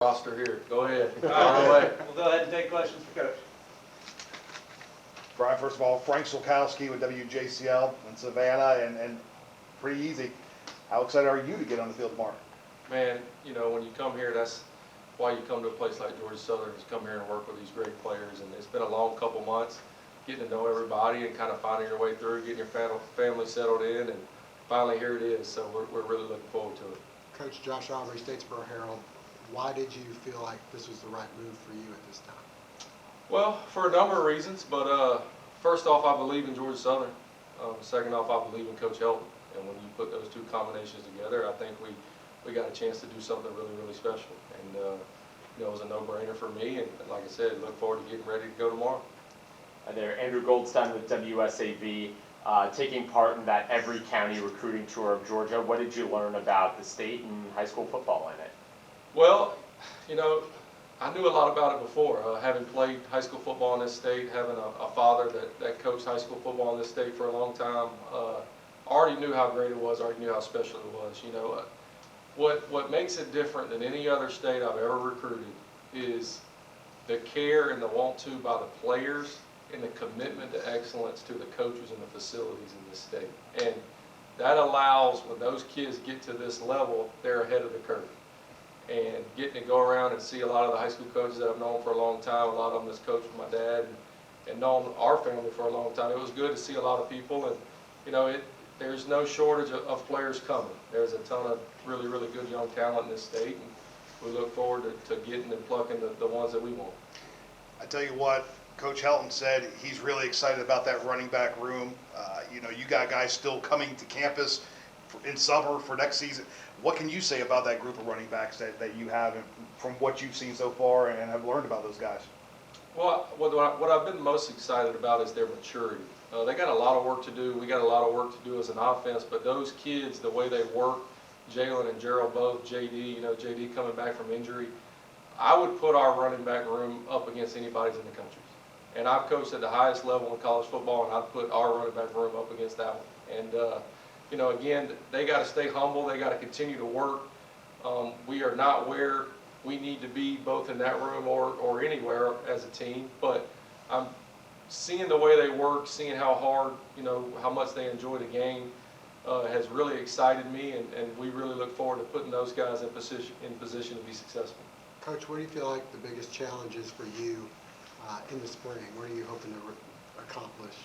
Roster here. Go ahead. All right. We'll go ahead and take questions for Coach. Brian, first of all, Frank Solkowski with WJCL in Savannah, and pretty easy. How excited are you to get on the field tomorrow? Man, you know, when you come here, that's why you come to a place like Georgia Southern, is come here and work with these great players. And it's been a long couple months getting to know everybody and kind of finding your way through, getting your family settled in, and finally here it is. So we're really looking forward to it. Coach Josh Aubrey, Statesboro Herald, why did you feel like this was the right move for you at this time? Well, for a number of reasons, but first off, I believe in Georgia Southern. Second off, I believe in Coach Helton. And when you put those two combinations together, I think we got a chance to do something really, really special. And you know, it was a no-brainer for me. And like I said, look forward to getting ready to go tomorrow. There, Andrew Goldstein with WSAV, taking part in that every county recruiting tour of Georgia. What did you learn about the state and high school football in it? Well, you know, I knew a lot about it before. Having played high school football in this state, having a father that coached high school football in this state for a long time, already knew how great it was, already knew how special it was. You know, what makes it different than any other state I've ever recruited is the care and the want to by the players and the commitment to excellence to the coaches and the facilities in this state. And that allows, when those kids get to this level, they're ahead of the curve. And getting to go around and see a lot of the high school coaches that I've known for a long time, a lot of them that's coached with my dad and known our family for a long time. It was good to see a lot of people, and you know, there's no shortage of players coming. There's a ton of really, really good young talent in this state, and we look forward to getting and plucking the ones that we want. I tell you what, Coach Helton said he's really excited about that running back room. You know, you got guys still coming to campus in summer for next season. What can you say about that group of running backs that you have, and from what you've seen so far and have learned about those guys? Well, what I've been most excited about is their maturity. They got a lot of work to do. We got a lot of work to do as an offense, but those kids, the way they work, Jalen and Gerald both, JD, you know, JD coming back from injury, I would put our running back room up against anybody's in the country. And I've coached at the highest level in college football, and I'd put our running back room up against that one. And you know, again, they got to stay humble. They got to continue to work. We are not where we need to be, both in that room or anywhere as a team. But I'm seeing the way they work, seeing how hard, you know, how much they enjoy the game, has really excited me, and we really look forward to putting those guys in position to be successful. Coach, what do you feel like the biggest challenges for you in the spring? What are you hoping to accomplish?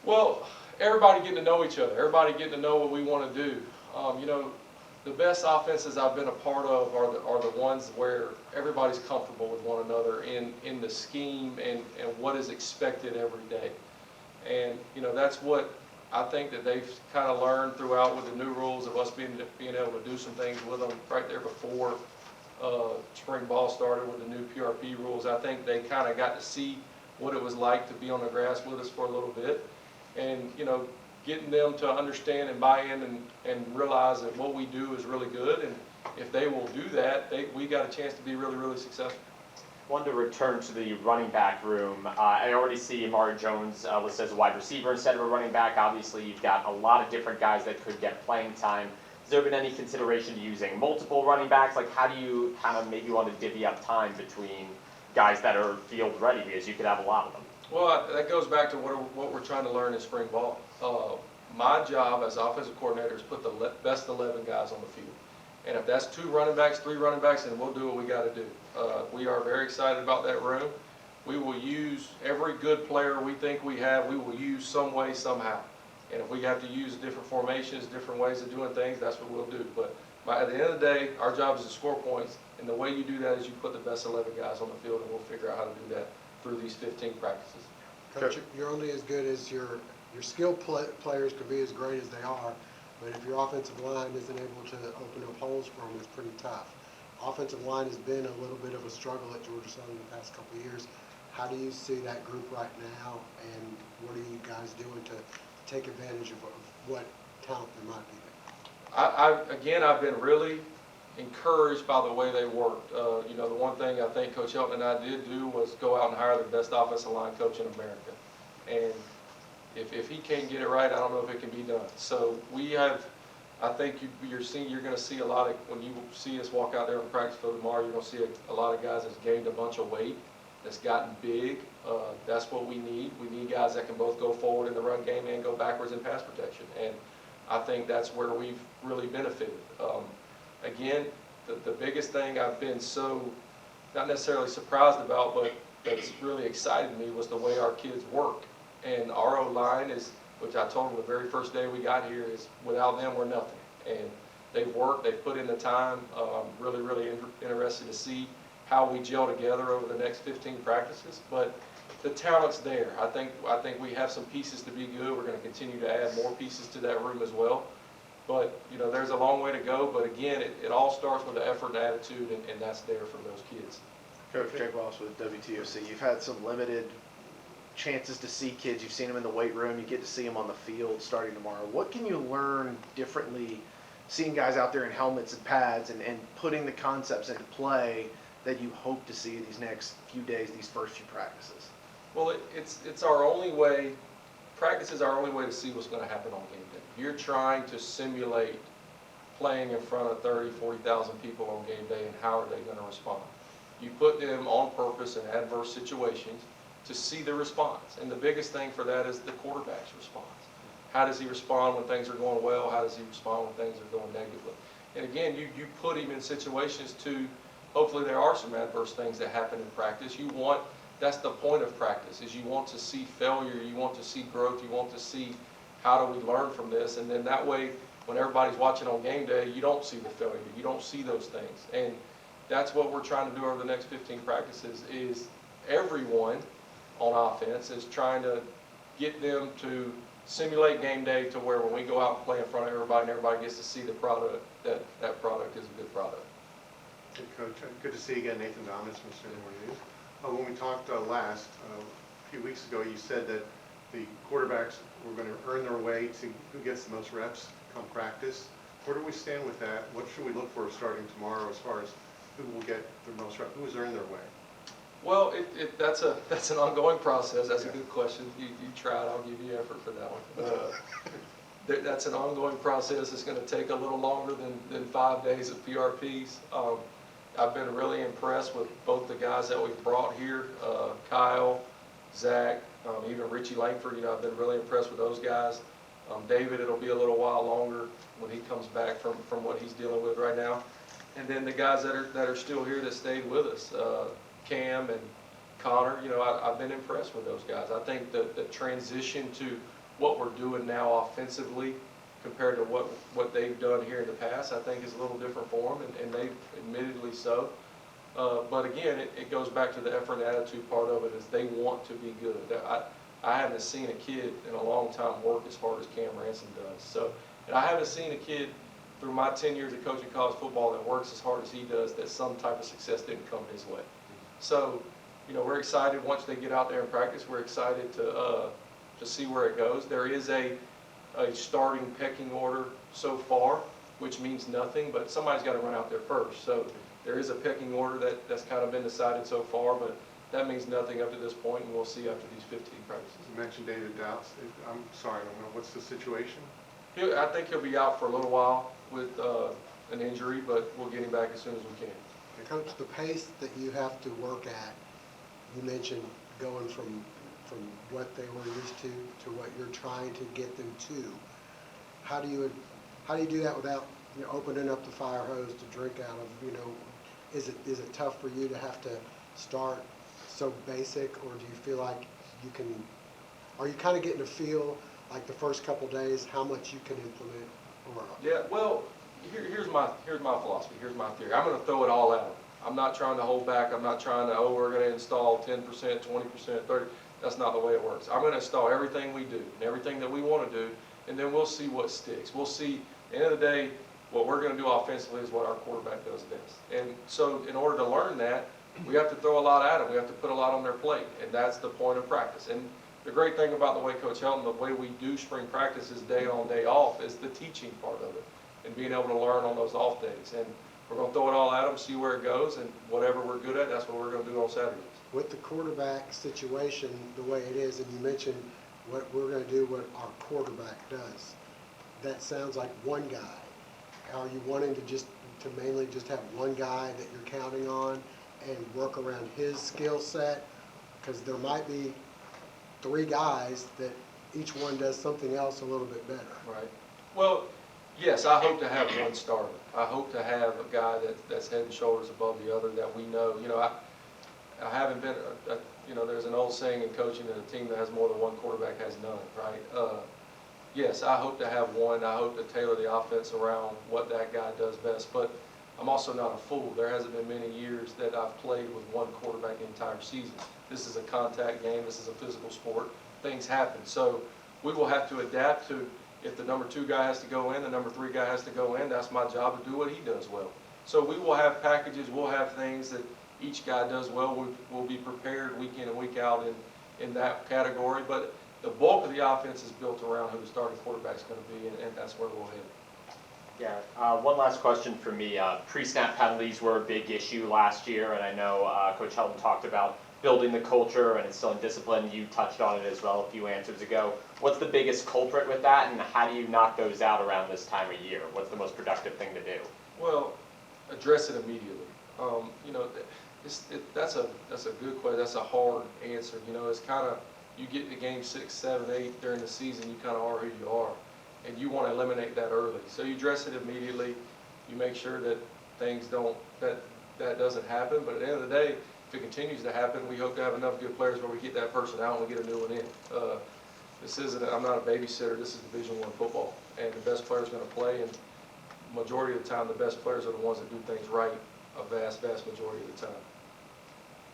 Well, everybody getting to know each other. Everybody getting to know what we want to do. You know, the best offenses I've been a part of are the ones where everybody's comfortable with one another in the scheme and what is expected every day. And you know, that's what I think that they've kind of learned throughout with the new rules of us being able to do some things with them right there before spring ball started with the new PRP rules. I think they kind of got to see what it was like to be on the grass with us for a little bit. And you know, getting them to understand and buy in and realize that what we do is really good, and if they will do that, we got a chance to be really, really successful. Wanted to return to the running back room. I already see Amari Jones listed as a wide receiver instead of a running back. Obviously, you've got a lot of different guys that could get playing time. Has there been any consideration to using multiple running backs? Like, how do you kind of maybe want to divvy up time between guys that are field ready, because you could have a lot of them? Well, that goes back to what we're trying to learn in spring ball. My job as offensive coordinator is put the best 11 guys on the field. And if that's 2 running backs, 3 running backs, then we'll do what we got to do. We are very excited about that room. We will use every good player we think we have, we will use some way, somehow. And if we have to use different formations, different ways of doing things, that's what we'll do. But at the end of the day, our job is to score points. And the way you do that is you put the best 11 guys on the field, and we'll figure out how to do that through these 15 practices. Coach, you're only as good as your skilled players could be as great as they are, but if your offensive line isn't able to open up holes for them, it's pretty tough. Offensive line has been a little bit of a struggle at Georgia Southern the past couple of years. How do you see that group right now, and what are you guys doing to take advantage of what talent there might be there? I've been really encouraged by the way they worked. You know, the one thing I think Coach Helton and I did do was go out and hire the best offensive line coach in America. And if he can't get it right, I don't know if it can be done. So we have I think you're going to see a lot of, when you see us walk out there on the practice field tomorrow, you're going to see a lot of guys that's gained a bunch of weight, that's gotten big. That's what we need. We need guys that can both go forward in the run game and go backwards in pass protection. And I think that's where we've really benefited. Again, the biggest thing I've been so, not necessarily surprised about, but that's really excited me was the way our kids work. And our O-line is, which I told them the very first day we got here, is without them we're nothing. And they've worked, they've put in the time. Really, really interested to see how we gel together over the next 15 practices. But the talent's there. I think we have some pieces to be good. We're going to continue to add more pieces to that room as well. But, you know, there's a long way to go. But again, it all starts with the effort and attitude, and that's there for those kids. Coach Jake Ross with WTOC. You've had some limited chances to see kids. You've seen them in the weight room. You get to see them on the field starting tomorrow. What can you learn differently seeing guys out there in helmets and pads and putting the concepts into play that you hope to see these next few days, these first few practices? Well, it's our only way, practice is our only way to see what's going to happen on game day. You're trying to simulate playing in front of 30, 40,000 people on game day, and how are they going to respond? You put them on purpose in adverse situations to see the response. And the biggest thing for that is the quarterback's response. How does he respond when things are going well? How does he respond when things are going negatively? And again, you put him in situations to, hopefully there are some adverse things that happen in practice. That's the point of practice, is you want to see failure, you want to see growth, you want to see how do we learn from this. And then that way, when everybody's watching on game day, you don't see the failure, you don't see those things. And that's what we're trying to do over the next 15 practices, is everyone on offense is trying to get them to simulate game day to where when we go out and play in front of everybody and everybody gets to see the product, that product is a good product. Hey, Coach, good to see you again. Nathan Dominus from Sternmore News. When we talked last, a few weeks ago, you said that the quarterbacks were going to earn their way to who gets the most reps come practice. Where do we stand with that? What should we look for starting tomorrow as far as who will get the most reps? Who has earned their way? Well, that's an ongoing process. That's a good question. You tried. I'll give you effort for that one. That's an ongoing process. It's going to take a little longer than 5 days of PRPs. I've been really impressed with both the guys that we've brought here, Kyle, Zach, even Richie Langford. You know, I've been really impressed with those guys. David, it'll be a little while longer when he comes back from what he's dealing with right now. And then the guys that are still here that stayed with us, Cam and Connor, you know, I've been impressed with those guys. I think the transition to what we're doing now offensively compared to what they've done here in the past, I think is a little different for them, and they've admittedly so. But again, it goes back to the effort and attitude part of it, is they want to be good. I haven't seen a kid in a long time work as hard as Cam Ransom does. So, and I haven't seen a kid through my 10 years of coaching college football that works as hard as he does, that some type of success didn't come his way. So, you know, we're excited once they get out there and practice. We're excited to see where it goes. There is a starting pecking order so far, which means nothing, but somebody's got to run out there first. So there is a pecking order that's kind of been decided so far, but that means nothing up to this point, and we'll see after these 15 practices. You mentioned David Doubts. I'm sorry, I don't know. What's the situation? I think he'll be out for a little while with an injury, but we'll get him back as soon as we can. Coach, the pace that you have to work at, you mentioned going from what they were used to what you're trying to get them to. How do you do that without, you know, opening up the fire hose to drink out of? You know, is it tough for you to have to start so basic, or do you feel like you can? Are you kind of getting a feel like the first couple days how much you can implement? Or Yeah, well, here's my philosophy. Here's my theory. I'm going to throw it all at them. I'm not trying to hold back. I'm not trying to, we're going to install 10%, 20%, 30%. That's not the way it works. I'm going to install everything we do and everything that we want to do, and then we'll see what sticks. We'll see, at the end of the day, what we're going to do offensively is what our quarterback does best. And so in order to learn that, we have to throw a lot at them. We have to put a lot on their plate, and that's the point of practice. And the great thing about the way Coach Helton, the way we do spring practices day on, day off, is the teaching part of it and being able to learn on those off days. And we're going to throw it all at them, see where it goes, and whatever we're good at, that's what we're going to do on Saturdays. with the quarterback situation the way it is, and you mentioned what we're going to do, what our quarterback does, that sounds like one guy. Are you wanting to mainly just have one guy that you're counting on and work around his skill set? Because there might be 3 guys that each one does something else a little bit better. Right. Well, yes, I hope to have one starter. I hope to have a guy that's head and shoulders above the other that we know. You know, I haven't been, you know, there's an old saying in coaching that a team that has more than one quarterback has none, right? Yes, I hope to have one. I hope to tailor the offense around what that guy does best. But I'm also not a fool. There hasn't been many years that I've played with one quarterback the entire season. This is a contact game. This is a physical sport. Things happen. So we will have to adapt to, if the number 2 guy has to go in, the number 3 guy has to go in, that's my job to do what he does well. So we will have packages. We'll have things that each guy does well. We'll be prepared week in and week out in that category. But the bulk of the offense is built around who the starting quarterback's going to be, and that's where we'll head. Yeah, one last question for me. Pre-snap penalties were a big issue last year, and I know Coach Helton talked about building the culture and instilling discipline. You touched on it as well a few answers ago. What's the biggest culprit with that, and how do you knock those out around this time of year? What's the most productive thing to do? Well, address it immediately. You know, that's a good question. That's a hard answer. You know, it's kind of, you get to game 6, 7, 8 during the season, you kind of are who you are, and you want to eliminate that early. So you address it immediately. You make sure that things don't, that doesn't happen. But at the end of the day, if it continues to happen, we hope to have enough good players where we get that person out and we get a new one in. This isn't, I'm not a babysitter. This is Division I football, and the best players are going to play. And majority of the time, the best players are the ones that do things right a vast majority of the time.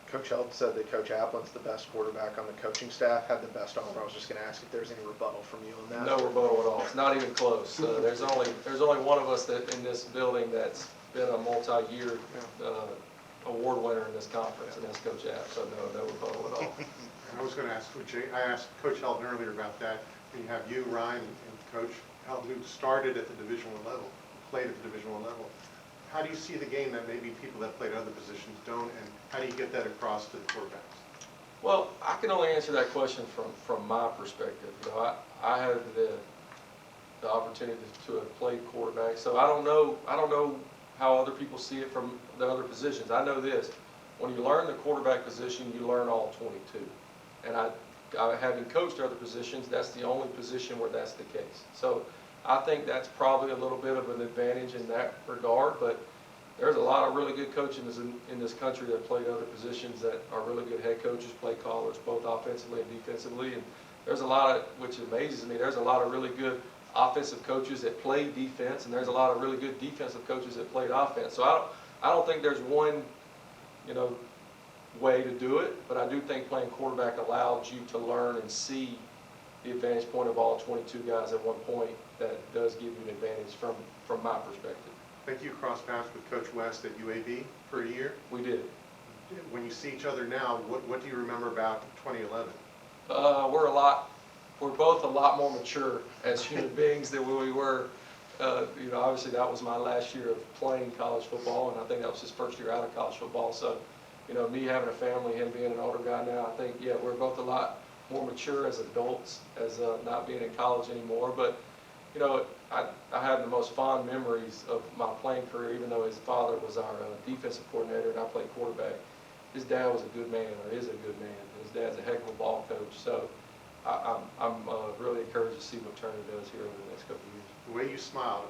Coach Helton said that Coach Applin's the best quarterback on the coaching staff, had the best arm. I was just going to ask if there's any rebuttal from you on that. No rebuttal at all. It's not even close. There's only one of us that in this building that's been a multi-year award winner in this conference, and that's Coach App. So no rebuttal at all. I was going to ask, I asked Coach Helton earlier about that. And you have you, Ryan, and Coach Helton, who started at the Division I level, played at the Division I level. How do you see the game that maybe people that played other positions don't, and how do you get that across to the quarterbacks? Well, I can only answer that question from my perspective. You know, I had the opportunity to have played quarterback, so I don't know how other people see it from the other positions. I know this: when you learn the quarterback position, you learn all 22. And I having coached other positions, that's the only position where that's the case. So I think that's probably a little bit of an advantage in that regard, but there's a lot of really good coaches in this country that played other positions that are really good head coaches, play callers, both offensively and defensively. And there's a lot of, which amazes me, there's a lot of really good offensive coaches that play defense, and there's a lot of really good defensive coaches that played offense. So I don't think there's one, you know, way to do it, but I do think playing quarterback allowed you to learn and see the advantage point of all 22 guys at one point. That does give you an advantage from my perspective. I think you crossed paths with Coach West at UAB for a year. We did. When you see each other now, what do you remember about 2011? We're both a lot more mature as human beings than we were. You know, obviously that was my last year of playing college football, and I think that was his first year out of college football. So, you know, me having a family, him being an older guy now, I think, yeah, we're both a lot more mature as adults, as not being in college anymore. But you know, I have the most fond memories of my playing career, even though his father was our defensive coordinator and I played quarterback. His dad was a good man, or is a good man. His dad's a heck of a ball coach. So I'm really encouraged to see what Turner does here over the next couple of years. The way you smiled,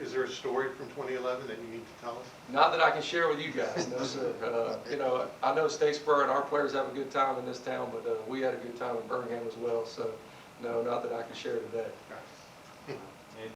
is there a story from 2011 that you need to tell us? Not that I can share with you guys, no sir. You know, I know Statesboro and our players have a good time in this town, but we had a good time in Birmingham as well. So no, not that I can share today.